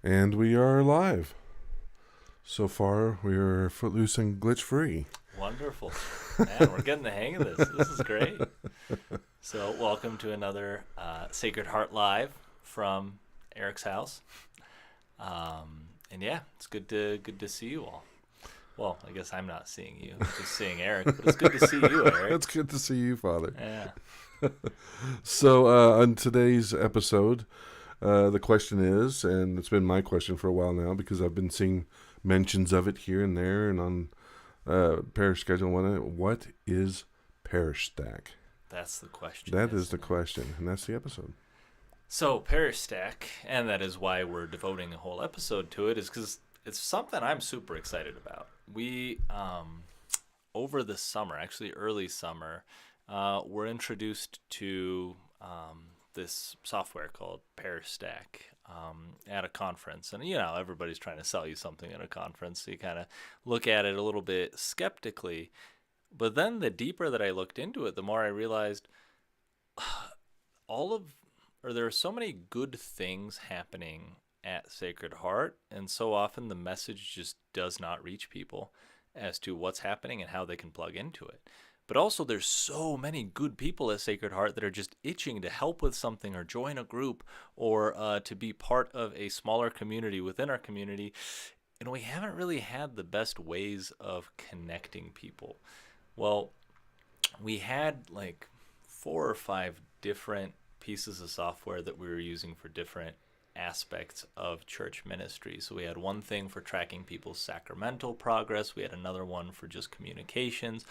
And we are live. So far, we are footloose and glitch free. Wonderful. Man, we're getting the hang of this. This is great. So, welcome to another Sacred Heart Live from Eric's house. And yeah, it's good to see you all. Well, I guess I'm not seeing you, I'm just seeing Eric, but it's good to see you, Eric. It's good to see you, Father. Yeah. So, on today's episode, the question is, and it's been my question for a while now because I've been seeing mentions of it here and there and on parish schedule and whatnot. What is Parishstaq? That's the question. That is isn't the it? question, and that's the episode. So, Parishstaq, and that is why we're devoting a whole episode to it, is because it's something I'm super excited about. We, over the summer, actually early summer, were introduced to this software called Parishstaq at a conference. And, everybody's trying to sell you something at a conference, so you kind of look at it a little bit skeptically. But then the deeper that I looked into it, the more I realized there are so many good things happening at Sacred Heart, and so often the message just does not reach people as to what's happening and how they can plug into it. But also, there's so many good people at Sacred Heart that are just itching to help with something or join a group or to be part of a smaller community within our community. And we haven't really had the best ways of connecting people. Well, we had like 4 or 5 different pieces of software that we were using for different aspects of church ministry. So we had one thing for tracking people's sacramental progress. We had another one for just communications.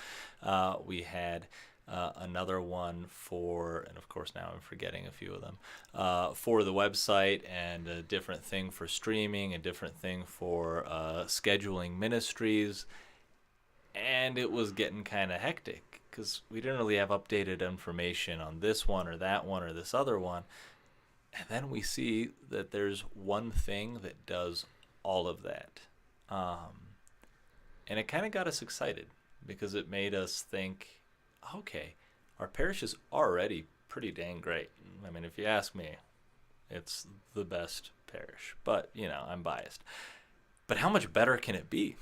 We had another one for, and of course now I'm forgetting a few of them, for the website, and a different thing for streaming, a different thing for scheduling ministries. And it was getting kind of hectic because we didn't really have updated information on this one or this other one. And then we see that there's one thing that does all of that. And it kind of got us excited because it made us think, okay, our parish is already pretty dang great. I mean, if you ask me, it's the best parish. But, I'm biased. But how much better can it be?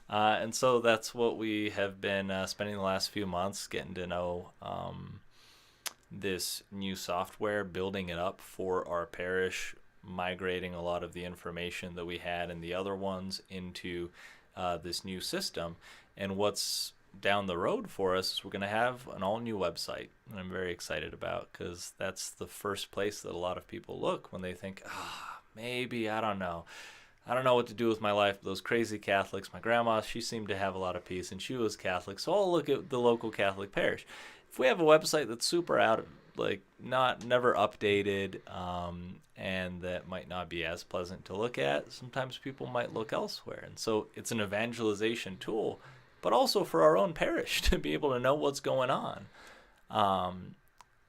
And so that's what we have been spending the last few months getting to know this new software, building it up for our parish, migrating a lot of the information that we had in the other ones into this new system. And what's down the road for us is we're going to have an all new website, and I'm very excited about, because that's the first place that a lot of people look when they think, maybe, I don't know what to do with my life. Those crazy Catholics, my grandma, she seemed to have a lot of peace, and she was Catholic, so I'll look at the local Catholic parish. If we have a website that's super never updated, and that might not be as pleasant to look at, sometimes people might look elsewhere. And so it's an evangelization tool, but also for our own parish to be able to know what's going on.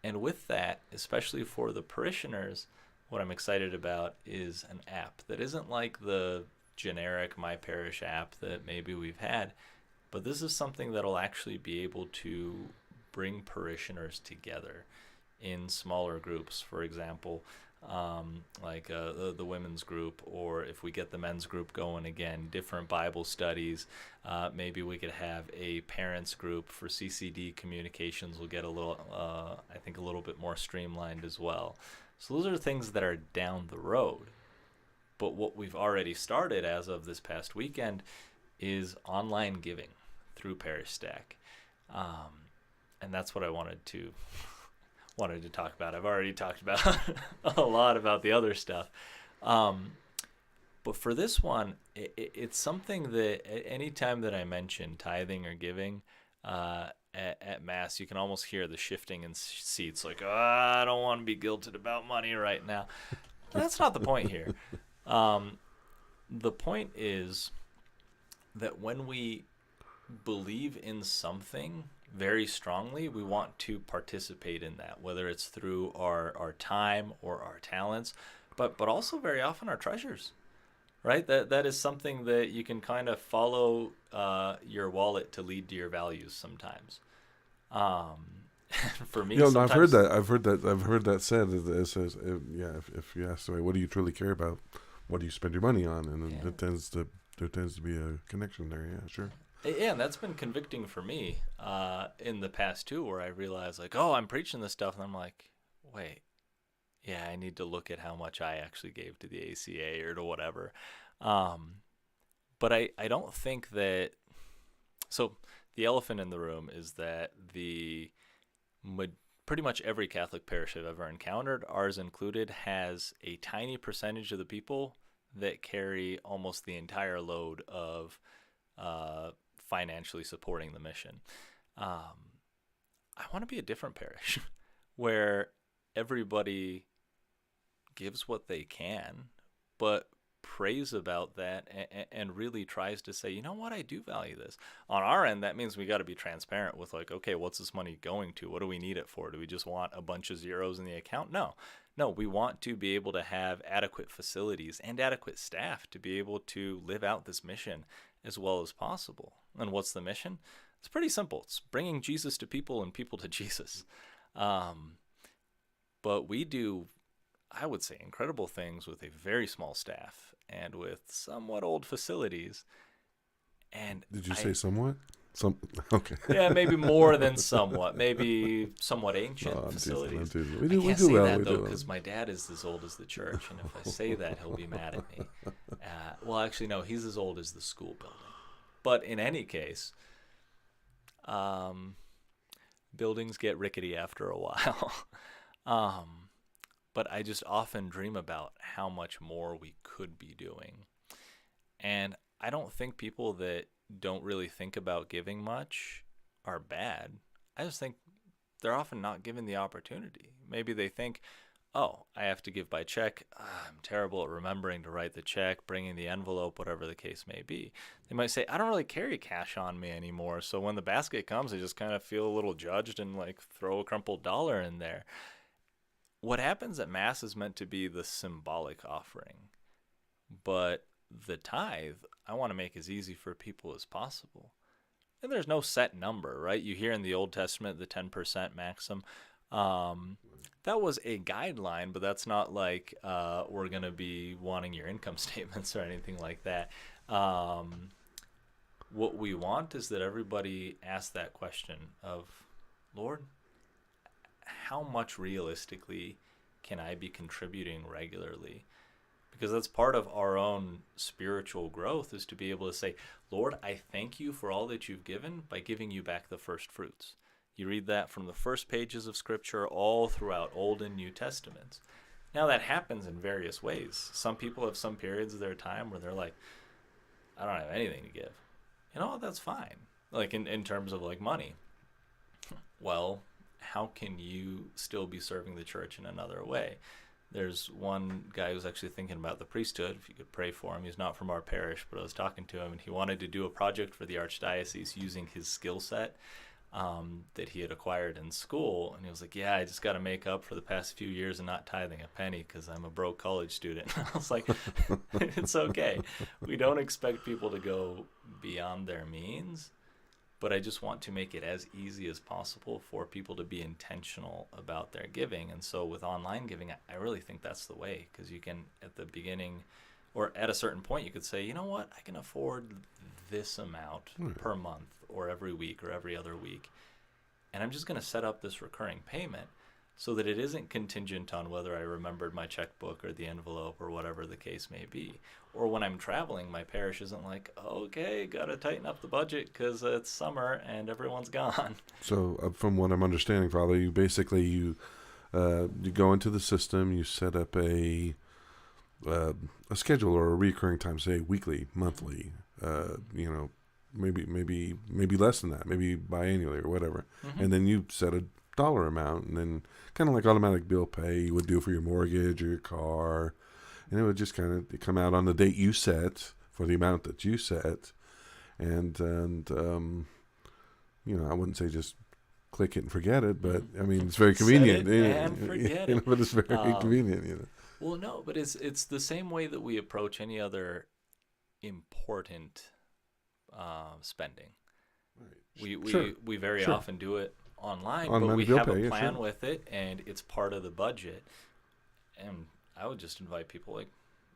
And with that, especially for the parishioners, what I'm excited about is an app that isn't like the generic My Parish app that maybe we've had, but this is something that'll actually be able to bring parishioners together in smaller groups. For example, the women's group, or if we get the men's group going again, different Bible studies. Maybe we could have a parents group for CCD communications. We'll get a little bit more streamlined as well. So those are things that are down the road. But what we've already started as of this past weekend is online giving through Parishstaq. And that's what I wanted to talk about. I've already talked about a lot about the other stuff. But for this one, it's something that any time that I mention tithing or giving at Mass, you can almost hear the shifting in seats, like, I don't want to be guilted about money right now. That's not the point here. The point is that when we believe in something very strongly, we want to participate in that, whether it's through our time or our talents, but also very often our treasures, right? That is something that you can kind of follow your wallet to lead to your values sometimes. For me, I've heard sometimes that. I've heard that said. It says, if you ask somebody, what do you truly care about? what do you spend your money on, and Yeah. there tends to be a connection there. Yeah, sure. Yeah, and that's been convicting for me in the past too, where I realize like, oh, I'm preaching this stuff, and I'm like, wait, yeah, I need to look at how much I actually gave to the ACA or to whatever. Um, but I don't think that. So the elephant in the room is that pretty much every Catholic parish I've ever encountered, ours included, has a tiny percentage of the people that carry almost the entire load of financially supporting the mission. I want to be a different parish where everybody gives what they can, but prays about that and really tries to say, you know what, I do value this. On our end, that means we got to be transparent with like, okay, what's this money going to? What do we need it for? Do we just want a bunch of zeros in the account? No, we want to be able to have adequate facilities and adequate staff to be able to live out this mission as well as possible. And what's the mission? It's pretty simple. It's bringing Jesus to people and people to Jesus. But we do, I would say, incredible things with a very small staff and with somewhat old facilities. And Did you say somewhat? Okay. Yeah, maybe more than somewhat. Maybe somewhat ancient No, facilities. teasing. I can't say that though, because my dad is as old as the church, and if I say that, he'll be mad at me. Well, actually, no, he's as old as the school building. But in any case, buildings get rickety after a while. But I just often dream about how much more we could be doing. And I don't think people that don't really think about giving much are bad. I just think they're often not given the opportunity. Maybe they think, oh, I have to give by check. I'm terrible at remembering to write the check, bringing the envelope, whatever the case may be. They might say, I don't really carry cash on me anymore. So when the basket comes, I just kind of feel a little judged and like throw a crumpled dollar in there. What happens at Mass is meant to be the symbolic offering. But the tithe, I want to make as easy for people as possible. And there's no set number, right? You hear in the Old Testament the 10% maxim. That was a guideline, but that's not like we're going to be wanting your income statements or anything like that. What we want is that everybody ask that question of, Lord, how much realistically can I be contributing regularly? Because that's part of our own spiritual growth, is to be able to say, Lord, I thank you for all that you've given by giving you back the first fruits. You read that from the first pages of Scripture all throughout Old and New Testaments. Now that happens in various ways. Some people have some periods of their time where they're like, I don't have anything to give. You know, that's fine. Like in terms of like money. Well, how can you still be serving the church in another way? There's one guy who's actually thinking about the priesthood. If you could pray for him. He's not from our parish, but I was talking to him, and he wanted to do a project for the archdiocese using his skill set that he had acquired in school. And he was like, yeah, I just got to make up for the past few years of not tithing a penny because I'm a broke college student. I was like, it's okay. We don't expect people to go beyond their means. But I just want to make it as easy as possible for people to be intentional about their giving. And so with online giving, I really think that's the way, because you can, at the beginning or at a certain point, you could say, you know what, I can afford this amount per month or every week or every other week. And I'm just going to set up this recurring payment so that it isn't contingent on whether I remembered my checkbook or the envelope or whatever the case may be. Or when I'm traveling, my parish isn't like, okay, got to tighten up the budget because it's summer and everyone's gone. So from what I'm understanding, Father, you basically, you go into the system, you set up a schedule or a recurring time, say weekly, monthly, maybe less than that, maybe biannually or whatever. Mm-hmm. And then you set a dollar amount, and then kind of like automatic bill pay you would do for your mortgage or your car, and it would just kind of come out on the date you set for the amount that you set, and I wouldn't say just click it and forget it, but I mean it's very convenient. Set it and forget it. But it's very convenient. Well, no, but it's the same way that we approach any other important spending. Right. We very often do it online, but we have a plan with it, and it's part of the budget. And I would just invite people, like,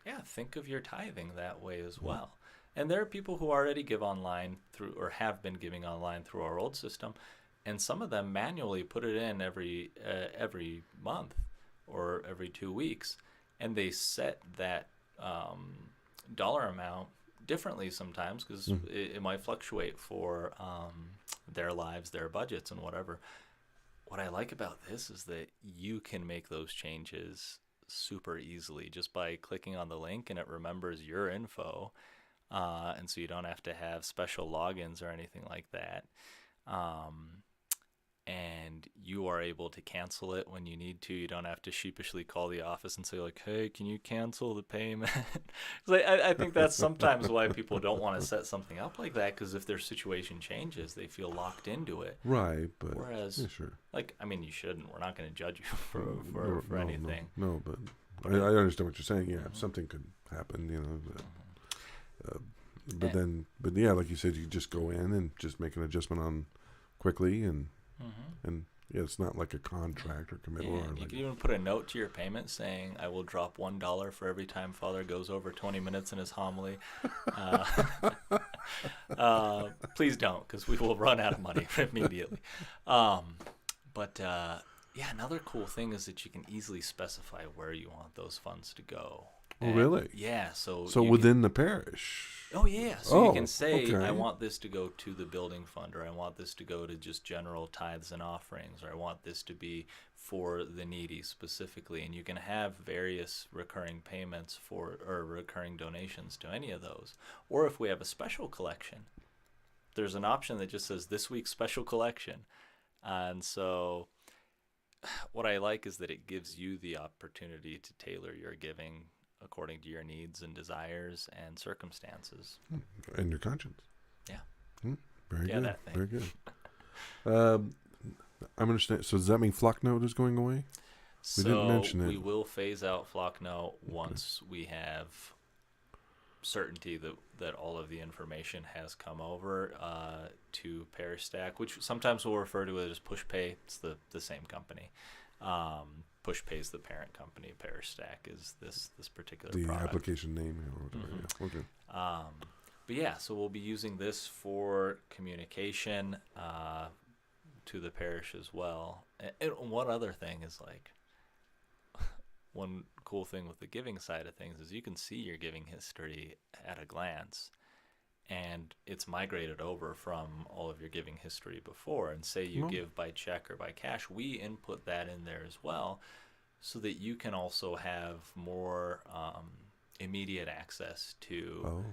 yeah, think of your tithing that way as well. And there are people who already give online through, or have been giving online through our old system, and some of them manually put it in every month or every 2 weeks, and they set that dollar amount differently sometimes because it might fluctuate for their lives, their budgets, and whatever. What I like about this is that you can make those changes super easily just by clicking on the link, and it remembers your info, and so you don't have to have special logins or anything like that. And you are able to cancel it when you need to. You don't have to sheepishly call the office and say, like, hey, can you cancel the payment? I think that's sometimes why people don't want to set something up like that, because if their situation changes, they feel locked into it. Right, but whereas, yeah, sure. like, I mean, you shouldn't. We're not going to judge you for anything. No, but I understand what you're saying. Yeah, something could happen, you know. But yeah, like you said, you just go in and just make an adjustment on quickly and yeah, it's not like a contract or committal. Yeah, or you like, can even put a note to your payment saying, I will drop $1 for every time Father goes over 20 minutes in his homily. Please don't, because we will run out of money immediately. Yeah, another cool thing is that you can easily specify where you want those funds to go. Oh, really? Yeah. So within the parish. Oh, yeah. So you can say, okay. I want this to go to the building fund, or I want this to go to just general tithes and offerings, or I want this to be for the needy specifically. And you can have various recurring payments or recurring donations to any of those. Or if we have a special collection, there's an option that just says this week's special collection. And so what I like is that it gives you the opportunity to tailor your giving according to your needs and desires and circumstances. And your conscience. Yeah. Very Yeah, good. that thing. Very good. I'm understand. So does that mean Flocknote is going away? We didn't mention it. We will phase out Flocknote once we have certainty that all of the information has come over to Parishstaq, which sometimes we'll refer to it as PushPay. It's the same company. PushPay is the parent company. Parishstaq is this particular product. Application name or whatever. Yeah. Okay. But yeah, so we'll be using this for communication to the parish as well. And one other thing is, like, one cool thing with the giving side of things is you can see your giving history at a glance, and it's migrated over from all of your giving history before. And say you give by check or by cash, we input that in there as well, so that you can also have more immediate access to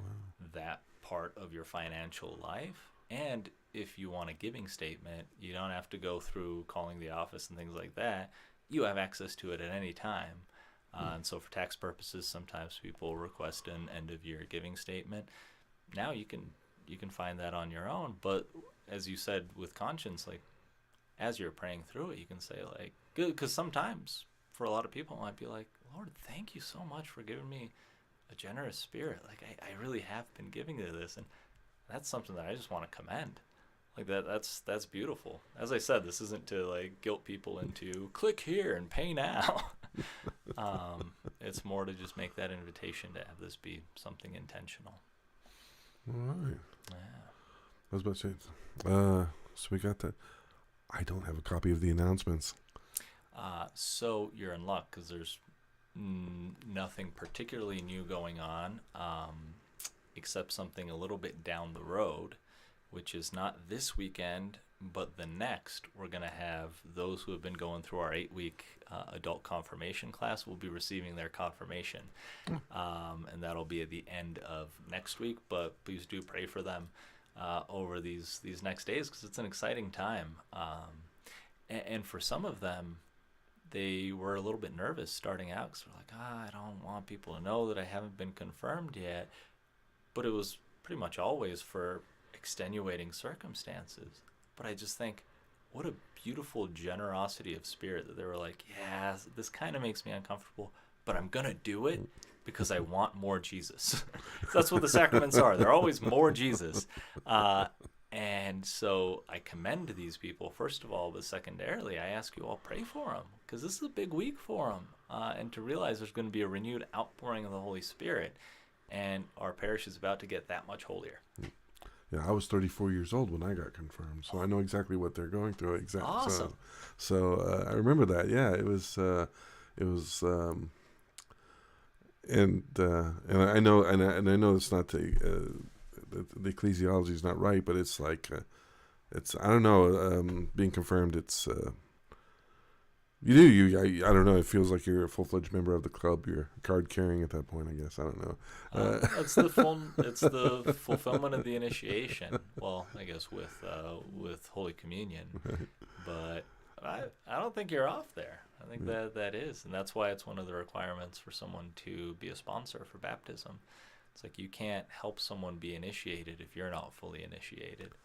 that part of your financial life. And if you want a giving statement, you don't have to go through calling the office and things like that. You have access to it at any time. And so for tax purposes, sometimes people request an end-of-year giving statement. Now you can find that on your own. But as you said with conscience, like, as you're praying through it, you can say, like, good, because sometimes for a lot of people it might be like, Lord, thank you so much for giving me a generous spirit. Like, I really have been giving to this, and that's something that I just want to commend. Like, that's beautiful. As I said, this isn't to, like, guilt people into click here and pay now. It's more to just make that invitation to have this be something intentional. All right. Yeah. I was about to say, so we got that. I don't have a copy of the announcements. So you're in luck, because there's nothing particularly new going on, except something a little bit down the road, which is not this weekend, but the next. We're going to have those who have been going through our 8-week adult confirmation class will be receiving their confirmation. And that'll be at the end of next week, but please do pray for them over these next days, because it's an exciting time. And for some of them, they were a little bit nervous starting out, because they're like, I don't want people to know that I haven't been confirmed yet. But it was pretty much always for extenuating circumstances. But I just think, what a beautiful generosity of spirit that they were like, yeah, this kind of makes me uncomfortable, but I'm going to do it because I want more Jesus. That's what the sacraments are. They're always more Jesus. And so I commend these people, first of all, but secondarily, I ask you all pray for them because this is a big week for them. And to realize there's going to be a renewed outpouring of the Holy Spirit, and our parish is about to get that much holier. Yeah, I was 34 years old when I got confirmed, so I know exactly what they're going through. Exactly. Awesome. So I remember that. Yeah, it was, and I know, and I know it's not the ecclesiology is not right, but it's like, it's, I don't know, being confirmed, it's, I don't know, it feels like you're a full-fledged member of the club. You're card carrying at that point, I guess. I don't know. It's the fulfillment of the initiation. Well, I guess with Holy Communion, but I don't think you're off there. I think that is, and that's why it's one of the requirements for someone to be a sponsor for baptism. It's like you can't help someone be initiated if you're not fully initiated.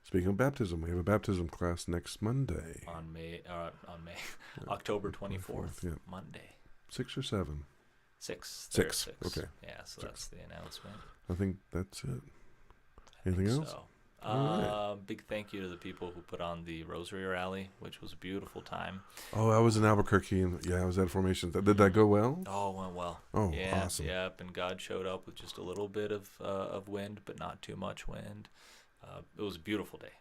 Speaking of baptism, we have a baptism class next Monday. On October 24th, yeah. Monday. 6 or 7? 6. 6. Okay. Yeah, so 6. That's the announcement. I think that's it. Anything else? So. Right. Big thank you to the people who put on the Rosary Rally, which was a beautiful time. Oh, I was in Albuquerque, and I was at Formations. Did that go well? Oh, it went well. Oh, yeah, awesome. Yep, and God showed up with just a little bit of wind, but not too much wind. It was a beautiful day.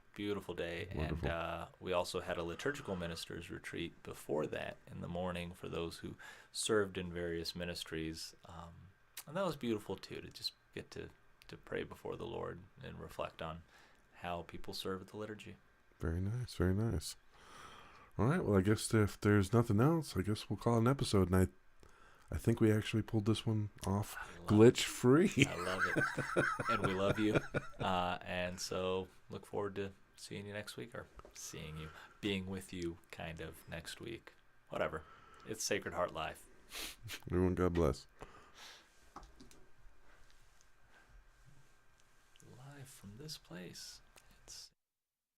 Wonderful. And we also had a liturgical ministers retreat before that in the morning for those who served in various ministries, and that was beautiful too, to just get to pray before the Lord and reflect on how people serve the liturgy. Very nice, very nice. All right, well, I guess if there's nothing else, I guess we'll call it an episode, and I think we actually pulled this one off glitch-free. I love it. And we love you. And so look forward to seeing you next week, or being with you kind of next week. Whatever. It's Sacred Heart Live. Everyone, God bless. Live from this place.